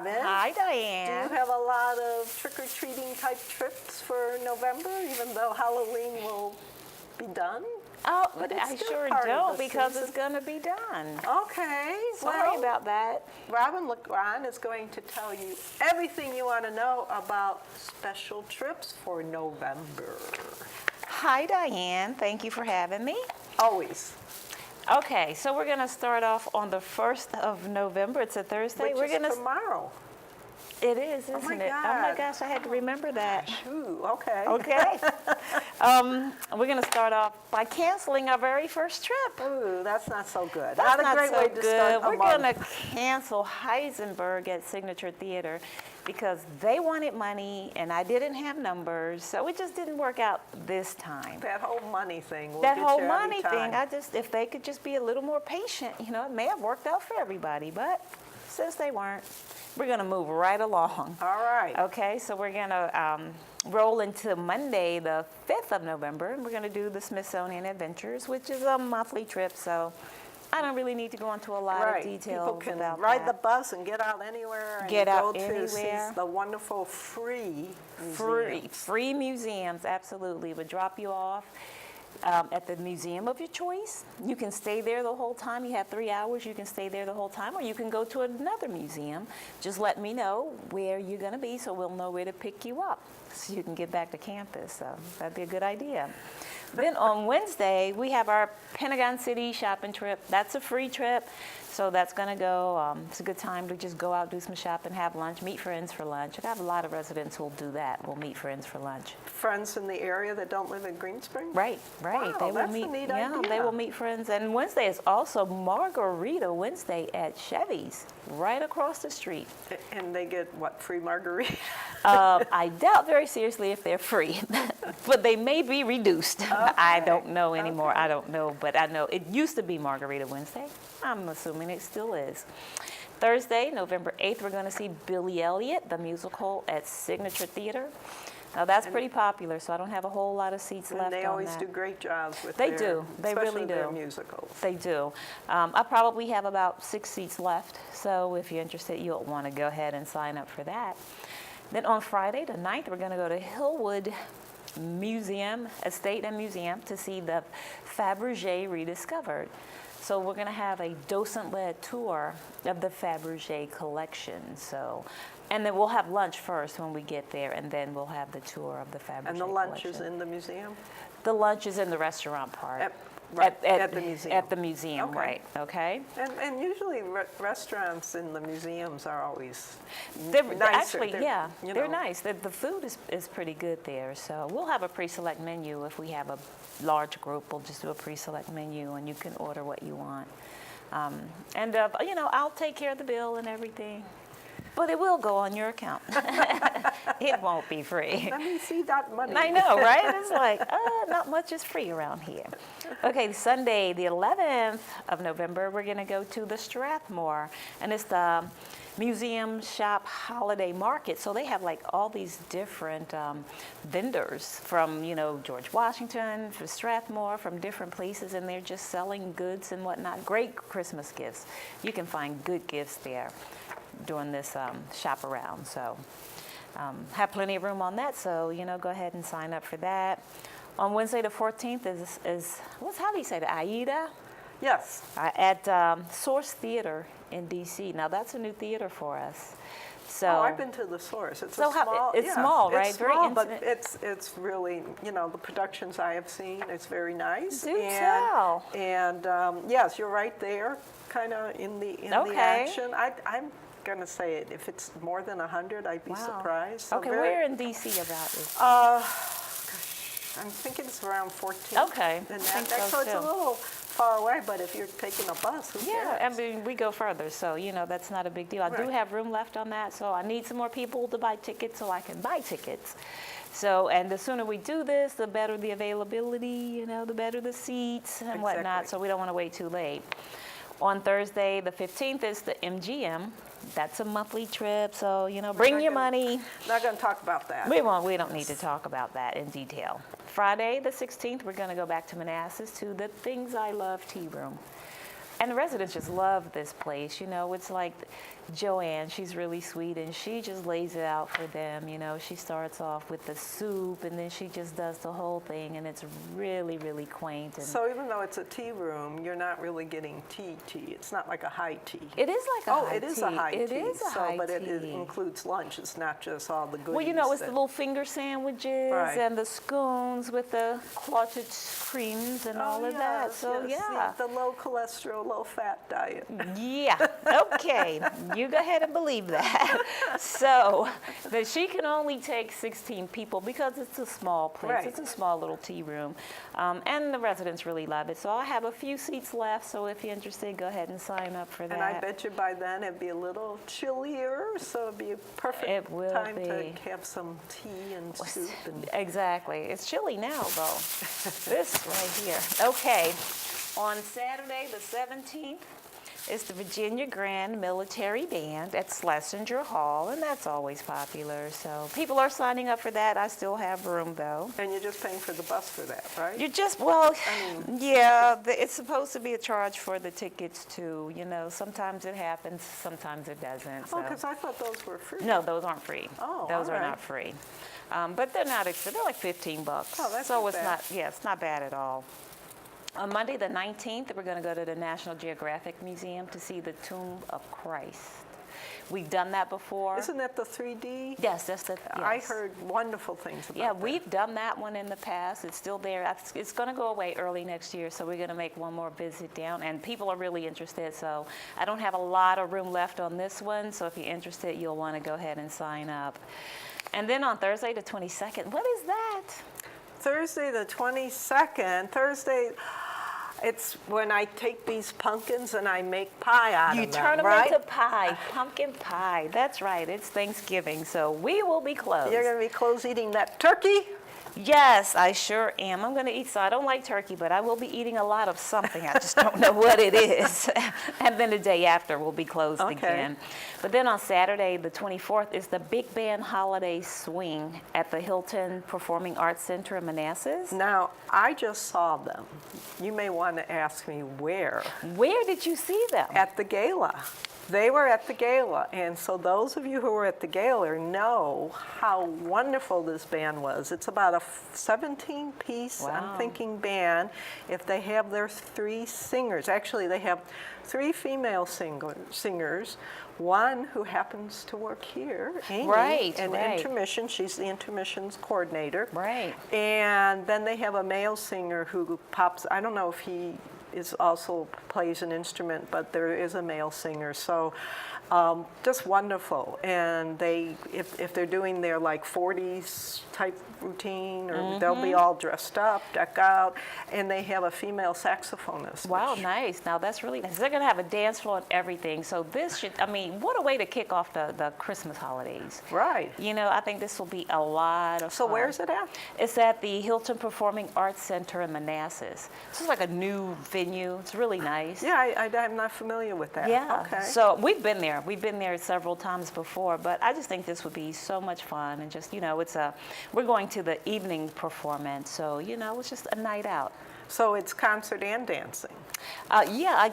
Robin. Hi, Diane. Do you have a lot of trick-or-treating type trips for November, even though Halloween will be done? Oh, But it's I still sure part of don't the because season. it's going to be done. Okay. Sorry about that. Robin LeGrand is going to tell you everything you want to know about special trips for November. Hi, Diane. Thank you for having me. Always. Okay, so we're going to start off on the 1st of November. It's a Thursday. Which is tomorrow. It is, isn't my it? God. Oh my gosh, I had to remember that. Ooh, okay. Okay. We're going to start off by canceling our very first trip. Ooh, that's not so good. That's not a great way to start a We're month. going to cancel Heisenberg at Signature Theater because they wanted money and I didn't have numbers, so it just didn't work out this time. That whole money thing will That get whole you money every time. thing, if they could just be a little more patient, it may have worked out for everybody, but since they weren't, we're going to move right along. All right. Okay, so we're going to roll into Monday, the 5th of November, and we're going to do the Smithsonian Adventures, which is a monthly trip, so I don't really need to go into a lot of details People can about ride that. the bus and get out anywhere and Get out go to anywhere. see the wonderful free museums. Free museums, absolutely. Would drop you off at the museum of your choice. You can stay there the whole time. You have 3 hours. You can stay there the whole time, or you can go to another museum. Just let me know where you're going to be so we'll know where to pick you up so you can get back to campus. So that'd be a good idea. Then on Wednesday, we have our Pentagon City shopping trip. That's a free trip. So that's going to go, it's a good time to just go out, do some shopping, have lunch, meet friends for lunch. I have a lot of residents who will do that. We'll meet friends for lunch. Friends in the area that don't live in Green Springs? Right. Wow, They will that's meet, a neat yeah, idea. they will meet friends. And Wednesday is also Margarita Wednesday at Chevy's, right across the street. And they get, what, free margarita? I doubt very seriously if they're free, but they may be reduced. I don't know anymore. I don't know, but I know it used to be Margarita Wednesday. I'm assuming it still is. Thursday, November 8th, we're going to see Billy Elliot, the musical, at Signature Theater. Now, that's pretty popular, so I don't have a whole lot of seats left on that. And they always do great jobs with They their, do. They really especially do. their musicals. They do. I probably have about 6 seats left, so if you're interested, you'll want to go ahead and sign up for that. Then on Friday, the 9th, we're going to go to Hillwood Museum, Estate and Museum, to see the Faberge Rediscovered. So we're going to have a docent-led tour of the Faberge collection. So, and then we'll have lunch first when we get there, and then we'll have the tour of the Faberge And the lunch collection. is in the museum? The lunch is in the restaurant part. At the museum. At the museum, Okay. right, okay. And usually restaurants in the museums are always They're nicer. actually, They're, you they're know. nice. The food is pretty good there. So we'll have a pre-select menu. If we have a large group, we'll just do a pre-select menu and you can order what you want. I'll take care of the bill and everything. But it will go on your account. It won't be free. Let me see that money. I know, right? It's like, not much is free around here. Okay, Sunday, the 11th of November, we're going to go to the Strathmore, and it's the Museum Shop Holiday Market. So they have like all these different vendors from, George Washington, from Strathmore, from different places, and they're just selling goods and whatnot. Great Christmas gifts. You can find good gifts there during this shop around. So have plenty of room on that, so go ahead and sign up for that. On Wednesday the 14th is how do you say that, AIDA? Yes. At Source Theater in DC. Now that's a new theater for us. So I've been to the Source. It's small. It's small, right? It's Very small, intimate. but it's really, the productions I have seen, it's very nice. Do tell. And yes, you're right there, kind of in the action. I'm gonna say it. If it's more than 100, I'd be surprised. So okay, where in DC about is? I'm thinking it's around 14. Okay, And I think so so it's a too. little far away, but if you're taking a bus, who Yeah, cares? I mean, we go further, so, that's not a big deal. I do Right. have room left on that, so I need some more people to buy tickets so I can buy tickets. So, and the sooner we do this, the better the availability, the better the seats and whatnot, Exactly. so we don't want to wait too late. On Thursday, the 15th, is the MGM. That's a monthly trip, so, bring your money. Not going to talk about that. We don't need to talk about that in detail. Friday, the 16th, we're going to go back to Manassas to the Things I Love Tea Room. And the residents just love this place. It's like Joanne. She's really sweet, and she just lays it out for them. You know, she starts off with the soup, and then she just does the whole thing, and it's really, really quaint. And so even though it's a tea room, you're not really getting tea. It's not like a high tea. It is like a high tea. Oh, it is a high tea. It is a high tea. But it includes lunch. It's not just all the goodies. Well, you know, it's the little finger sandwiches and the scones with the clotted creams and all of that. So, yeah. The low cholesterol, low fat diet. Yeah, okay. You go ahead and believe that. So, that she can only take 16 people because it's a small place. Right. It's a small little tea room. And the residents really love it. So, I have a few seats left. So, if you're interested, go ahead and sign up for that. And I bet you by then it'd be a little chillier, so it'd be a perfect time to have some tea and soup. Exactly. It's chilly now, though. This right here. Okay. On Saturday, the 17th, is the Virginia Grand Military Band at Schlesinger Hall, and that's always popular. So people are signing up for that. I still have room, though. And you're just paying for the bus for that, right? You're just, well, yeah, it's supposed to be a charge for the tickets, too. You know, sometimes it happens, sometimes it doesn't. Oh, because I thought those were free. No, those aren't free. Oh, those all are right. not free. But they're not expensive. They're like $15. Oh, that's so not it's bad. not, yeah, it's not bad at all. On Monday the 19th, we're going to go to the National Geographic Museum to see the Tomb of Christ. We've done that before. Isn't that the 3D? Yes, that's the. Yes. I heard wonderful things about that. Yeah, we've done that one in the past. It's still there. It's going to go away early next year, so we're going to make one more visit down, and people are really interested. So I don't have a lot of room left on this one, so if you're interested, you'll want to go ahead and sign up. And then on Thursday the 22nd, what is that? Thursday the 22nd, it's when I take these pumpkins and I make pie out of them, You turn them right? into pie, pumpkin pie. That's right, it's Thanksgiving, so we will be closed. You're going to be closed eating that turkey? Yes, I sure am. I'm going to eat, so I don't like turkey, but I will be eating a lot of something. I just don't know what it is. And then the day after, we'll be closed again. But then on Saturday, the 24th, is the Big Band Holiday Swing at the Hilton Performing Arts Center in Manassas. Now, I just saw them. You may want to ask me where. Where did you see them? At the gala. They were at the gala, and so those of you who were at the gala know how wonderful this band was. It's about a 17-piece, I'm thinking, band. If they have their 3 singers, actually they have 3 female singers, one who happens to work here, Amy, in intermission. She's the intermissions coordinator. Right. And then they have a male singer who pops, I don't know if he is also plays an instrument, but there is a male singer. So just wonderful. And they, if they're doing their like 40s type routine, or they'll be all dressed up, deck out, and they have a female saxophonist. Wow, nice. Now that's really nice. They're going to have a dance floor and everything. So this should, I mean, what a way to kick off the Christmas holidays. Right. You know, I think this will be a lot of fun. So where's it at? It's at the Hilton Performing Arts Center in Manassas. This is like a new venue. It's really nice. Yeah, I'm not familiar with that. Yeah. Okay. So we've been there. We've been there several times before, but I just think this would be so much fun. And just, you know, we're going to the evening performance. So, you know, it's just a night out. So it's concert and dancing. Yeah,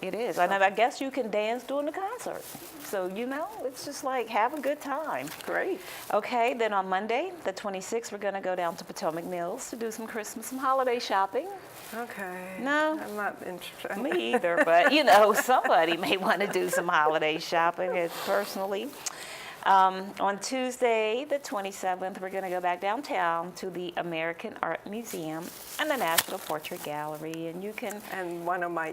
it is. And I guess you can dance during the concert. So, you know, it's just like have a good time. Great. Okay, then on Monday, the 26th, we're going to go down to Potomac Mills to do some holiday shopping. Okay. No. I'm not interested. Me either, but, you know, somebody may want to do some holiday shopping personally. On Tuesday, the 27th, we're going to go back downtown to the American Art Museum and the National Portrait Gallery, and you can... And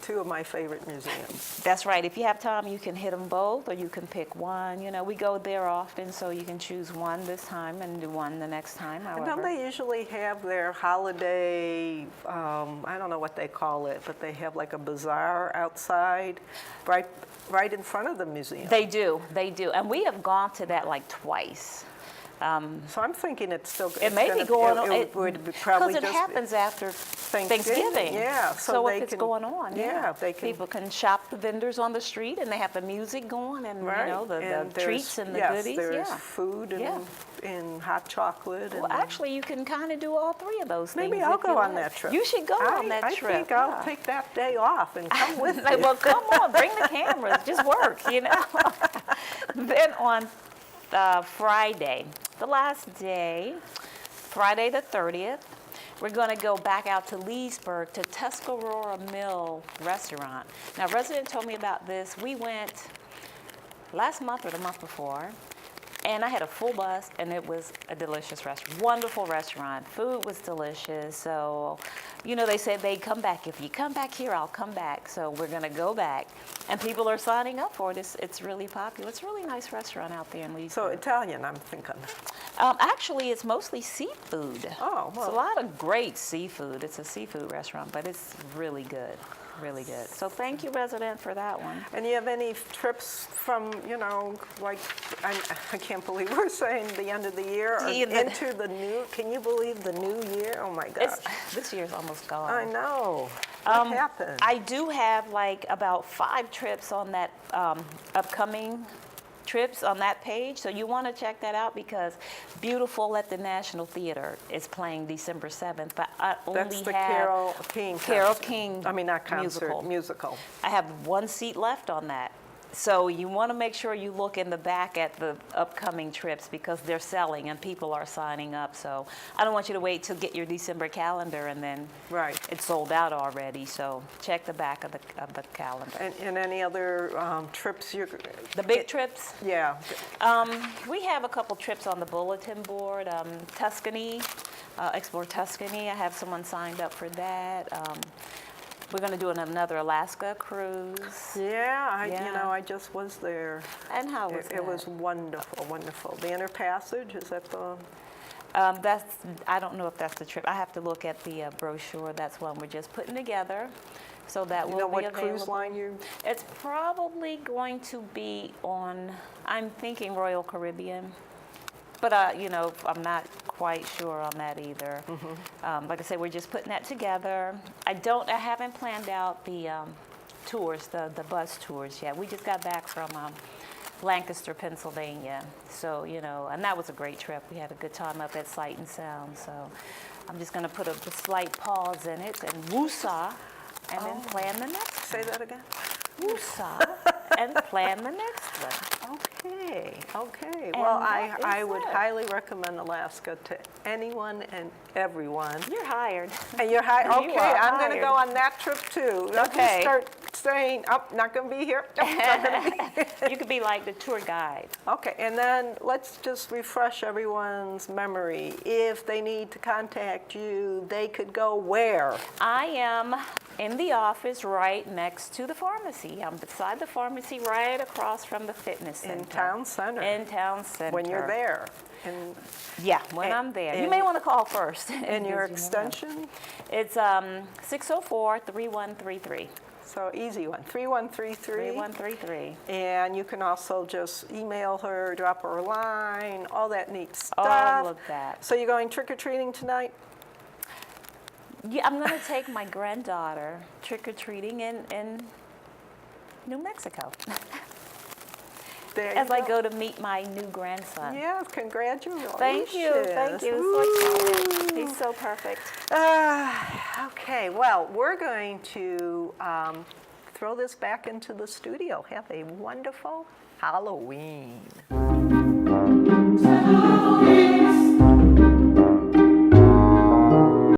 two of my favorite museums. That's right. If you have time, you can hit them both, or you can pick one. You know, we go there often, so you can choose one this time and do one the next time, however. Don't they usually have their holiday, I don't know what they call it, but they have like a bazaar outside, right in front of the museum? They do. And we have gone to that like twice. So I'm thinking it's still. It may be going on. It would probably because it happens after Thanksgiving. Yeah. So if it's going on, yeah, they can. People can shop the vendors on the street, and they have the music going, and Right. you know the treats and the goodies. There's Yeah. food and hot chocolate. Well, actually, you can kind of do all three of those things. Maybe I'll if go you on like. that trip. You should go on that I trip. think I'll take that day off and come with you. Well, come on, bring the cameras. Just work, you know. Then on Friday, the last day, Friday the 30th, we're going to go back out to Leesburg to Tuscarora Mill Restaurant. Now, a resident told me about this. We went last month or the month before, and I had a full bus, and it was a delicious restaurant. Wonderful restaurant. Food was delicious. So, you know, they said they'd come back. If you come back here, I'll come back. So we're going to go back. And people are signing up for it. It's really popular. It's a really nice restaurant out there in Leesburg. So Italian, I'm thinking. Actually, it's mostly seafood. Oh, well. It's a lot of great seafood. It's a seafood restaurant, but it's really good. Really good. So thank you, resident, for that one. And you have any trips from, you know, like, I can't believe we're saying the end of the year or into the new, can you believe the new year? Oh my gosh. This year's almost gone. I know. What happened? I do have like about 5 trips on that upcoming trips on that page, so you want to check that out because Beautiful at the National Theater is playing December 7th, but I only That's the have Carole King Carole concert. King I mean, not concert, musical. musical. I have 1 seat left on that. So you want to make sure you look in the back at the upcoming trips because they're selling and people are signing up. So I don't want you to wait to get your December calendar and then it's sold out already. So check the back of the calendar. And any other trips you're... The big trips? Yeah. We have a couple trips on the bulletin board. Tuscany, Explore Tuscany. I have someone signed up for that. We're going to do another Alaska cruise. Yeah, you know, I just was there. And how was it? It was wonderful, wonderful. The Inner Passage, is that the... I don't know if that's the trip. I have to look at the brochure. That's one we're just putting together. So that will be available. You know what cruise line you... It's probably going to be on, I'm thinking Royal Caribbean. But, you know, I'm not quite sure on that either. Like I said, we're just putting that together. I haven't planned out the tours, the bus tours yet. We just got back from Lancaster, Pennsylvania. So, you know, and that was a great trip. We had a good time up at Sight and Sound. So I'm just going to put a slight pause in it and woosah and then plan the next. Say that again? Woosah and plan the next one. Okay. And Well, that I is would it. highly recommend Alaska to anyone and everyone. You're hired. And you're hired? You Okay, are I'm going to hired. go on that trip too. I'll just Okay. start saying, oh, not going to be here. Oh, not going to be here. You could be like the tour guide. Okay, and then let's just refresh everyone's memory. If they need to contact you, they could go where? I am in the office right next to the pharmacy. I'm beside the pharmacy right across from the fitness center. In Town Center. In Town Center. When you're there. And, Yeah, when I'm there. You and- may want to call first. and your because you never know. extension? It's 604-3133. So easy one, 3133. 3133. And you can also just email her, drop her a line, all that neat stuff. All of that. So you're going trick-or-treating tonight? Yeah, I'm going to take my granddaughter trick-or-treating in New Mexico There as you I go to meet my new grandson. Yeah, congratulations. Thank you. So excited. He's so perfect. Okay, well, we're going to throw this back into the studio. Have a wonderful Halloween.